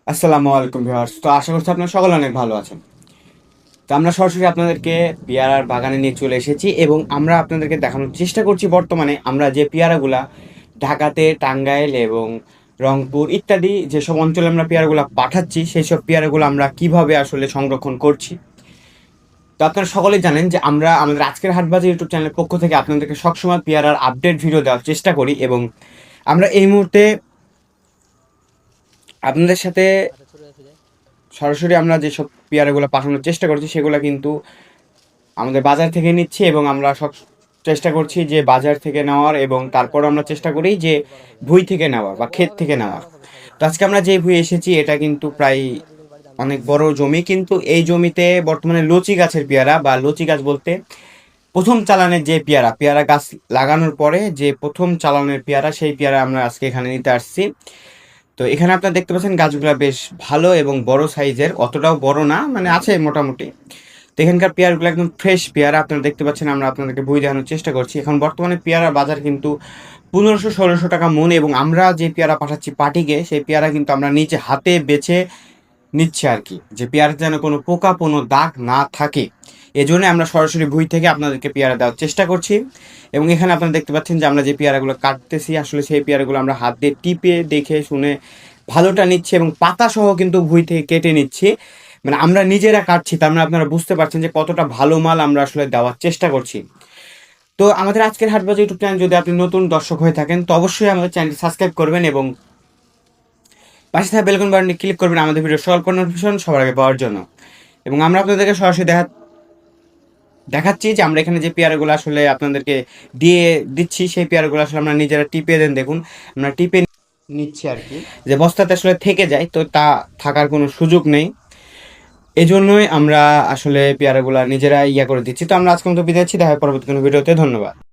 আসসালামু আলাইকুম ভিউয়ার্স। তো আশা করছি আপনারা সকলে অনেক ভালো আছেন। তো আমরা সরাসরি আপনাদেরকে পেয়ারার বাগানে নিয়ে চলে এসেছি এবং আমরা আপনাদেরকে দেখানোর চেষ্টা করছি বর্তমানে আমরা যে পেয়ারাগুলা ঢাকাতে, টাঙ্গাইল এবং রংপুর ইত্যাদি যেসব অঞ্চলে আমরা পেয়ারাগুলা পাঠাচ্ছি সেই সব পেয়ারাগুলো আমরা কিভাবে আসলে সংরক্ষণ করছি। তো আপনারা সকলেই জানেন যে আমরা আমাদের আজকের হাটবাজার ইউটিউব চ্যানেলের পক্ষ থেকে আপনাদেরকে সবসময় পেয়ারার আপডেট ভিডিও দেওয়ার চেষ্টা করি এবং আমরা এই মুহূর্তে আপনাদের সাথে সরাসরি আমরা যেসব পেয়ারাগুলো পাঠানোর চেষ্টা করছি সেগুলো কিন্তু আমাদের বাজার থেকে নিচ্ছি এবং আমরা সব চেষ্টা করছি যে বাজার থেকে নেওয়ার এবং তারপর আমরা চেষ্টা করি যে ভুঁই থেকে নেওয়া বা ক্ষেত থেকে নেওয়ার। তো আজকে আমরা যে ভুঁই এসেছি এটা কিন্তু প্রায় অনেক বড় জমি, কিন্তু এই জমিতে বর্তমানে লচি গাছের পেয়ারা বা লচি গাছ বলতে প্রথম চালানের যে পেয়ারা পেয়ারা গাছ লাগানোর পরে যে প্রথম চালানের পেয়ারা সেই পেয়ারা আমরা আজকে এখানে নিতে আসছি। তো এখানে আপনারা দেখতে পাচ্ছেন গাছগুলা বেশ ভালো এবং বড় সাইজের, অতটাও বড় না, মানে আছে মোটামুটি। তো এখানকার পেয়ারগুলো একদম ফ্রেশ পেয়ারা আপনারা দেখতে পাচ্ছেন। আমরা আপনাদেরকে বই দেখানোর চেষ্টা করছি। এখন বর্তমানে পেয়ারার বাজার কিন্তু 1500-1600 টাকা মন এবং আমরা যে পেয়ারা পাঠাচ্ছি পাটিকে সেই পেয়ারা কিন্তু আমরা নিচে হাতে বেছে নিচ্ছি আর কি, যে পেয়ারাতে যেন কোনো পোকা কোনো দাগ না থাকে। এজন্য আমরা সরাসরি ভুঁই থেকে আপনাদেরকে পেয়ারা দেওয়ার চেষ্টা করছি এবং এখানে আপনারা দেখতে পাচ্ছেন যে আমরা যে পেয়ারাগুলো কাটতেছি আসলে সেই পেয়ারাগুলো আমরা হাত দিয়ে টিপে দেখে শুনে ভালোটা নিচ্ছি এবং পাতা সহ কিন্তু ভুঁই থেকে কেটে নিচ্ছি। মানে আমরা নিজেরা কাটছি, তার মানে আপনারা বুঝতে পারছেন যে কতটা ভালো মাল আমরা আসলে দেওয়ার চেষ্টা করছি। তো আমাদের আজকের হাটবাজার ইউটিউব চ্যানেল যদি আপনি নতুন দর্শক হয়ে থাকেন তো অবশ্যই আমাদের চ্যানেলটি সাবস্ক্রাইব করবেন এবং পাশে থাকা বেলকন বাটনটি ক্লিক করবেন আমাদের ভিডিও সকল নোটিফিকেশন সবার আগে পাওয়ার জন্য। এবং আমরা আপনাদেরকে সরাসরি দেখাচ্ছি যে আমরা এখানে যে পেয়ারাগুলো আসলে আপনাদেরকে দিয়ে দিচ্ছি সেই পেয়ারাগুলো আসলে আমরা নিজেরা টিপে দেন, দেখুন আমরা টিপে নিচ্ছি আর কি, যে বস্তাতে আসলে থেকে যায় তো তা থাকার কোনো সুযোগ নেই। এজন্যই আমরা আসলে পেয়ারাগুলো নিজেরা ইয়া করে দিচ্ছি। তো আমরা আজকে মতো বিদায় নিচ্ছি, দেখা হবে পরবর্তী কোনো ভিডিওতে। ধন্যবাদ।